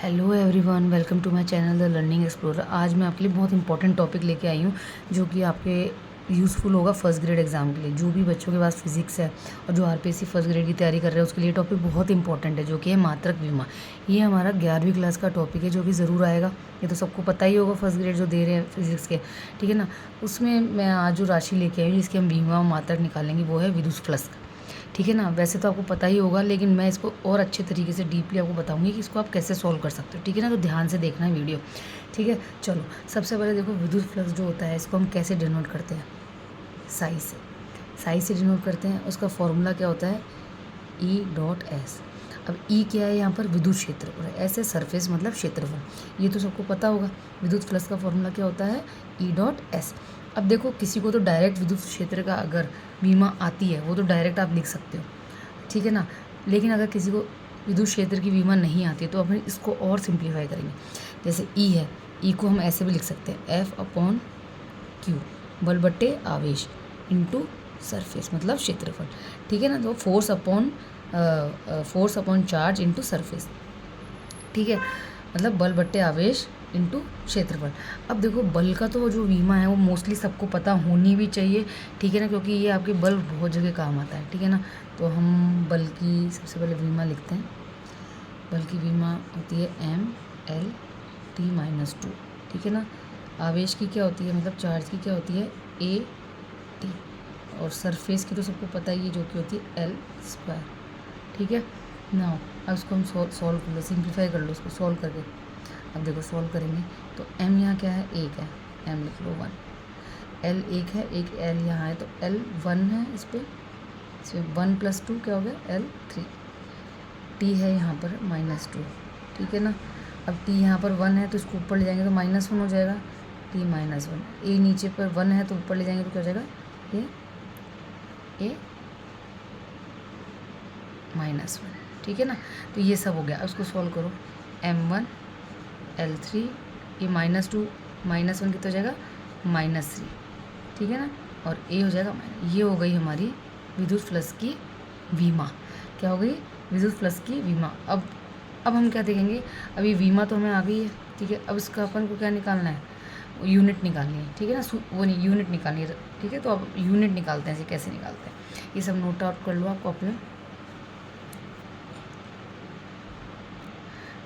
Hello everyone, welcome to my channel the learning explorer. आज मैं आपके लिए बहुत इंपॉर्टेंट टॉपिक लेके आई हूँ जो कि आपके यूज़फुल होगा फर्स्ट ग्रेड एग्ज़ाम के लिए। जो भी बच्चों के पास फिजिक्स है और जो आरपीएससी फर्स्ट ग्रेड की तैयारी कर रहे हैं उसके लिए टॉपिक बहुत इंपॉर्टेंट है, जो कि है मात्रक विमा। ये हमारा 11वीं क्लास का टॉपिक है जो कि ज़रूर आएगा। ये तो सबको पता ही होगा, फर्स्ट ग्रेड जो दे रहे हैं फिजिक्स के, ठीक है ना। उसमें मैं आज जो राशि लेके आई हूँ जिसकी हम विमा मात्रक निकालेंगे वो है विद्युत फ्लक्स, ठीक है ना। वैसे तो आपको पता ही होगा, लेकिन मैं इसको और अच्छे तरीके से डीपली आपको बताऊंगी कि इसको आप कैसे सॉल्व कर सकते हो, ठीक है ना। तो ध्यान से देखना है वीडियो, ठीक है। चलो, सबसे पहले देखो विद्युत फ्लक्स जो होता है इसको हम कैसे डिनोट करते हैं। साई से, साई से डिनोट करते हैं। उसका फॉर्मूला क्या होता है, ई डॉट एस। अब ई क्या है यहाँ पर, विद्युत क्षेत्र, और एस है सरफेस मतलब क्षेत्रफल। ये तो सबको पता होगा। विद्युत फ्लक्स का फॉर्मूला क्या होता है, ई डॉट एस। अब देखो, किसी को तो डायरेक्ट विद्युत क्षेत्र का अगर बीमा आती है वो तो डायरेक्ट आप लिख सकते हो, ठीक है ना। लेकिन अगर किसी को विद्युत क्षेत्र की बीमा नहीं आती है तो अपन इसको और सिंप्लीफाई करेंगे। जैसे ई है, ई को हम ऐसे भी लिख सकते हैं, एफ अपॉन क्यू, बल बट्टे आवेश इनटू सरफेस मतलब क्षेत्रफल, ठीक है ना। तो force upon charge into surface, ठीक है, मतलब बल बट्टे आवेश इनटू क्षेत्रफल। अब देखो, बल का तो जो बीमा है वो मोस्टली सबको पता होनी भी चाहिए, ठीक है ना, क्योंकि ये आपके बल बहुत जगह काम आता है, ठीक है ना। तो हम बल की सबसे पहले बीमा लिखते हैं। बल की बीमा होती है M L T minus two, ठीक है ना। आवेश की क्या होती है, मतलब चार्ज की क्या होती है, ए टी। और सरफेस की तो सबको पता ही है, जो कि होती है एल स्क्वायर, ठीक है ना। अब इसको हम सॉल्व कर लो, सिंप्लीफाई कर लो इसको सॉल्व करके। अब देखो सॉल्व करेंगे तो m यहाँ क्या है, एक है, m लिख लो 1। l एक है, एक l यहाँ है तो l 1 है। इसमें 1 + 2 क्या हो गया, l 3। t है यहाँ पर -2, ठीक है ना। अब t यहाँ पर 1 है तो इसको ऊपर ले जाएंगे तो -1 हो जाएगा, t -1। a नीचे पर 1 है तो ऊपर ले जाएंगे तो क्या हो जाएगा, a -1, ठीक है ना। तो ये सब हो गया। अब उसको सॉल्व करो, m1 l3, ये -2 -1 कितना हो जाएगा, -3, ठीक है ना। और ए हो जाएगा माइनस। ये हो गई हमारी विद्युत फ्लक्स की बीमा। क्या हो गई, विद्युत फ्लक्स की बीमा। अब हम क्या देखेंगे, अभी बीमा तो हमें आ गई है, ठीक है। अब इसका अपन को क्या निकालना है, यूनिट निकालनी है, ठीक है ना। वो नहीं, यूनिट निकालनी है, ठीक है। तो अब यूनिट निकालते हैं, इसे कैसे निकालते हैं ये सब नोट आउट कर लो आप कॉपी में।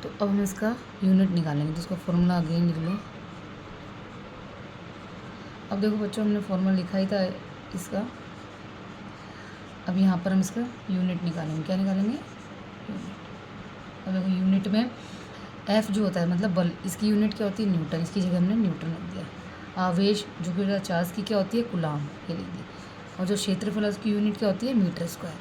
तो अब हम इसका यूनिट निकालेंगे, तो उसका फॉर्मूला अगेन लिख लो। अब देखो बच्चों, हमने फॉर्मूला लिखा ही था इसका। अब यहाँ पर हम इसका यूनिट निकालेंगे। क्या निकालेंगे, यूनिट। अब देखो यूनिट में एफ जो होता है मतलब बल, इसकी यूनिट क्या होती है, न्यूटन। इसकी जगह हमने न्यूटन रख दिया। आवेश जो कि चार्ज की क्या होती है, कूलाम, ये लिख दी। और जो क्षेत्रफल है उसकी यूनिट क्या होती है, मीटर स्क्वायर,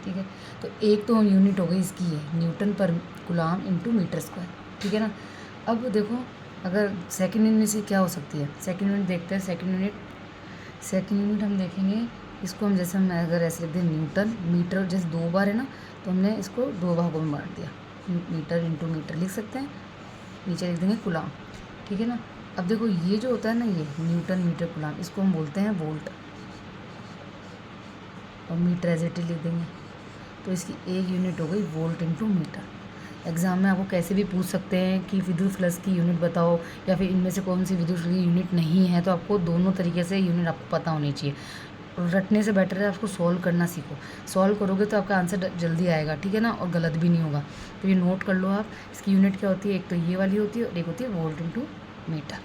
ठीक है। तो एक तो यूनिट हो गई इसकी है न्यूटन पर कूलाम इंटू मीटर स्क्वायर, ठीक है ना। अब देखो, अगर सेकेंड यूनिट से क्या हो सकती है, सेकेंड यूनिट देखते हैं। सेकेंड यूनिट हम देखेंगे इसको, हम जैसे हम अगर ऐसे लिख दें न्यूटन मीटर, जैसे 2 बार है ना, तो हमने इसको 2 भागों में बांट दिया, मीटर इंटू मीटर लिख सकते हैं। नीचे लिख देंगे कूलाम, ठीक है ना। अब देखो ये जो होता है ना, ये न्यूटन मीटर कूलाम, इसको हम बोलते हैं वोल्ट, और मीटर एज इट इज लिख देंगे। तो इसकी एक यूनिट हो गई वोल्ट इंटू मीटर। एग्ज़ाम में आपको कैसे भी पूछ सकते हैं कि विद्युत फ्लक्स की यूनिट बताओ, या फिर इनमें से कौन सी विद्युत फ्लक्स की यूनिट नहीं है, तो आपको दोनों तरीके से यूनिट आपको पता होनी चाहिए। रटने से बेटर है आपको सॉल्व करना सीखो। सॉल्व करोगे तो आपका आंसर जल्दी आएगा, ठीक है ना, और गलत भी नहीं होगा। तो ये नोट कर लो आप, इसकी यूनिट क्या होती है, एक तो ये वाली होती है और एक होती है वोल्ट इंटू मीटर।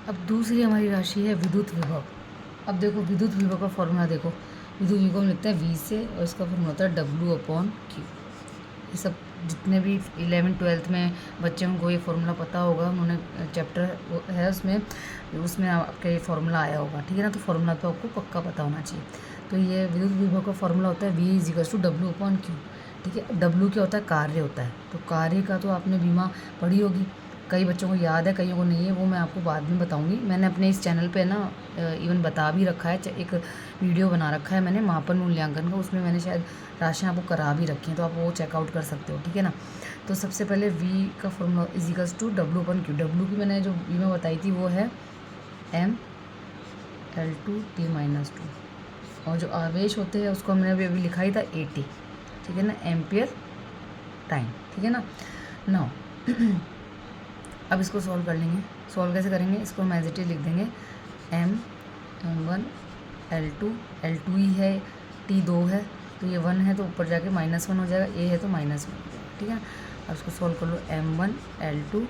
अब दूसरी हमारी राशि है विद्युत विभव। अब देखो विद्युत विभव का फॉर्मूला देखो, विद्युत विभव लिखते हैं V से, और इसका फॉर्मूला होता है W/Q। ये सब जितने भी 11th-12th में बच्चों को ये फार्मूला पता होगा, उन्होंने चैप्टर है उसमें आपका ये फार्मूला आया होगा, ठीक है ना। तो फार्मूला तो आपको पक्का पता होना चाहिए। तो ये विद्युत विभव का फार्मूला होता है V = W/Q, ठीक है। W क्या होता है, कार्य होता है। तो कार्य का तो आपने बीमा पढ़ी होगी, कई बच्चों को याद है, कईयों को नहीं है, वो मैं आपको बाद में बताऊंगी। मैंने अपने इस चैनल पे ना इवन बता भी रखा है, एक वीडियो बना रखा है मैंने मापन मूल्यांकन का, उसमें मैंने शायद राशियाँ आपको करा भी रखी हैं, तो आप वो चेकआउट कर सकते हो, ठीक है ना। तो सबसे पहले V का फॉर्मूला = W/Q। W की मैंने जो बीमा बताई थी वो है mL2T-2, और जो आवेश होते हैं उसको हमने अभी लिखा ही था AT, ठीक है ना, एम्पियर टाइम, ठीक है ना। नाउ अब इसको सॉल्व कर लेंगे। सॉल्व कैसे करेंगे, इसको हम एज इट इज लिख देंगे m1 L2 L2 ही है, t 2 है तो ये 1 है तो ऊपर जाके -1 हो जाएगा, a है तो -1 हो जाएगा, ठीक है। अब इसको सॉल्व कर लो, m1 L2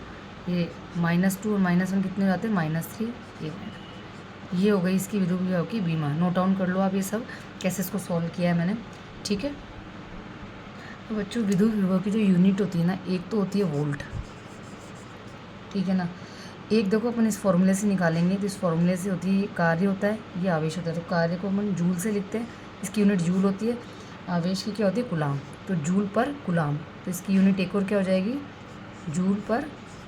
ये -2 और -1 कितने हो जाते हैं, -3 ये हो गई इसकी विद्युत विभव की बीमा। नोट डाउन कर लो आप ये सब कैसे इसको सॉल्व किया है मैंने, ठीक है। तो बच्चों विद्युत विभव की जो यूनिट होती है ना, एक तो होती है वोल्ट, ठीक है ना। एक देखो अपन इस फॉर्मूले से निकालेंगे तो इस फॉर्मूले से होती है कार्य होता है, ये आवेश होता है। तो कार्य को अपन जूल से लिखते हैं, इसकी यूनिट जूल होती है। आवेश की क्या होती है, कूलाम, तो जूल पर कूलाम, तो इसकी यूनिट एक और क्या हो जाएगी, जूल पर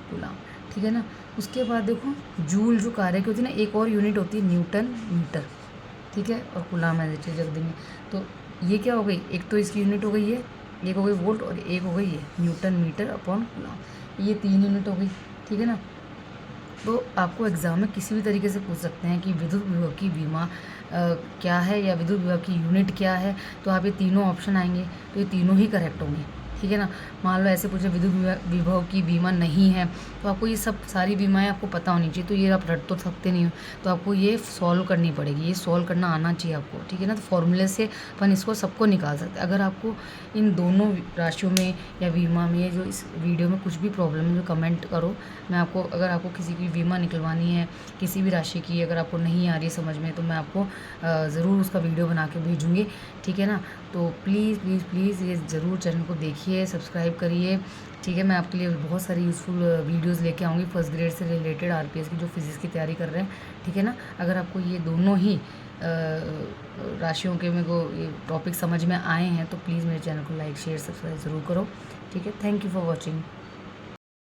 कूलाम, ठीक है ना। उसके बाद देखो जूल जो कार्य की होती है ना, एक और यूनिट होती है न्यूटन मीटर, ठीक है, और कूलाम एज इट इज रख देंगे। तो ये क्या हो गई, एक तो इसकी यूनिट हो गई है, एक हो गई वोल्ट और एक हो गई है न्यूटन मीटर अपॉन कूलाम, ये 3 यूनिट हो गई, ठीक है ना। तो आपको एग्ज़ाम में किसी भी तरीके से पूछ सकते हैं कि विद्युत विभव की बीमा क्या है या विद्युत विभव की यूनिट क्या है, तो आप ये तीनों ऑप्शन आएंगे तो ये तीनों ही करेक्ट होंगे, ठीक है ना। मान लो ऐसे पूछे विद्युत विभव की बीमा नहीं है, तो आपको ये सब सारी बीमाएं आपको पता होनी चाहिए, तो ये आप रट तो सकते नहीं हो, तो आपको ये सॉल्व करनी पड़ेगी, ये सॉल्व करना आना चाहिए आपको, ठीक है ना। तो फॉर्मूले से अपन इसको सबको निकाल सकते हैं। अगर आपको इन दोनों राशियों में या बीमा में जो इस वीडियो में कुछ भी प्रॉब्लम है, जो कमेंट करो, मैं आपको, अगर आपको किसी की बीमा निकलवानी है किसी भी राशि की, अगर आपको नहीं आ रही है समझ में, तो मैं आपको ज़रूर उसका वीडियो बना के भेजूँगी, ठीक है ना। तो प्लीज़ प्लीज़ प्लीज़ ये ज़रूर चैनल को देखिए, सब्सक्राइब करिए, ठीक है। मैं आपके लिए बहुत सारी यूज़फुल वीडियोस लेके आऊँगी फर्स्ट ग्रेड से रिलेटेड, आरपीएस की जो फिजिक्स की तैयारी कर रहे हैं, ठीक है ना। अगर आपको ये दोनों ही राशियों के मेरे को ये टॉपिक समझ में आए हैं तो प्लीज़ मेरे चैनल को लाइक शेयर सब्सक्राइब ज़रूर करो, ठीक है। Thank you for watching.